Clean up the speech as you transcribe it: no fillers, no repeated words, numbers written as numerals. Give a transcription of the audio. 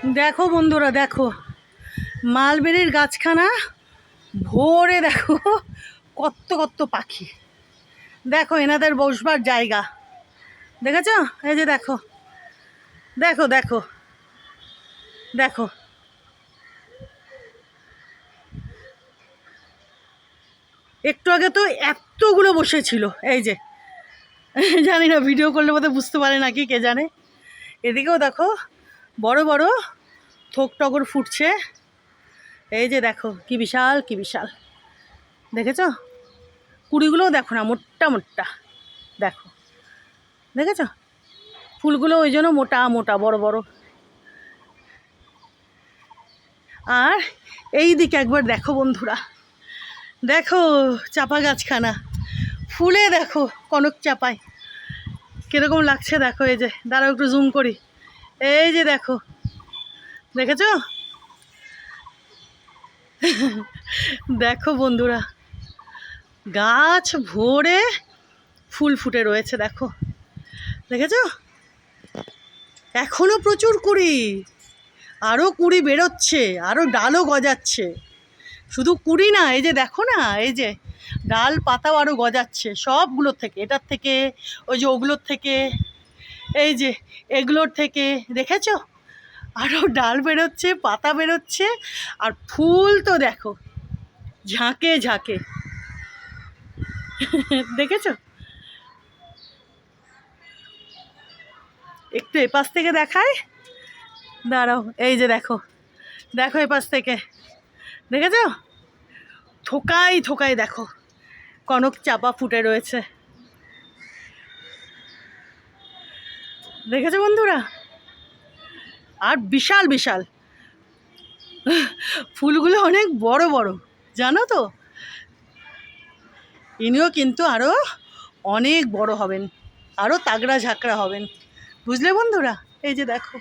দেখো বন্ধুরা, দেখো মালবেরির গাছখানা ভরে, দেখো কত কত পাখি। দেখো এনাদের বসবার জায়গা দেখেছ? এই যে দেখো দেখো দেখো দেখো, একটু আগে তো এতগুলো বসেছিল। এই যে জানি না ভিডিও করলে বোধহয় বুঝতে পারে নাকি, কে জানে। এদিকেও দেখো বড় বড় থোক টগর ফুটছে। এই যে দেখো কি বিশাল কি বিশাল, দেখেছ? কুড়িগুলোও দেখো না, মোটা মোটা, দেখো দেখেছ? ফুলগুলো ওই জন্য মোটা মোটা বড় বড়। আর এই দিকে একবার দেখো বন্ধুরা, দেখো চাপা গাছখানা ফুলে, দেখো কনক চাপায় কীরকম লাগছে দেখো। এই যে দাঁড়াও একটু জুম করি, এই যে দেখো, দেখেছ? দেখো বন্ধুরা, গাছ ভরে ফুল ফুটে রয়েছে, দেখো দেখেছ? এখনো প্রচুর কুড়ি, আরও কুড়ি বেরোচ্ছে, আরও ডালও গজাচ্ছে। শুধু কুড়ি না, এই যে দেখো না, এই যে ডাল পাতাও আরও গজাচ্ছে সবগুলোর থেকে, এটার থেকে, ওই যে ওগুলোর থেকে, এই যে এগুলোর থেকে, দেখেছো? আরও ডাল বেরোচ্ছে, পাতা বেরোচ্ছে, আর ফুল তো দেখো ঝাঁকে ঝাঁকে। দেখেছো? একটু এপাশ থেকে দেখায়, দাঁড়াও, এই যে দেখো দেখো এপাশ থেকে, দেখেছো? থোকাই থোকাই দেখো কনক চাপা ফুটে রয়েছে, দেখেছো বন্ধুরা? আর বিশাল বিশাল ফুলগুলো, অনেক বড় বড়, জানো তো? ইনিও কিন্তু আরও অনেক বড় হবেন, আরও তাগড়া ঝাঁকড়া হবেন, বুঝলে বন্ধুরা? এই যে দেখো।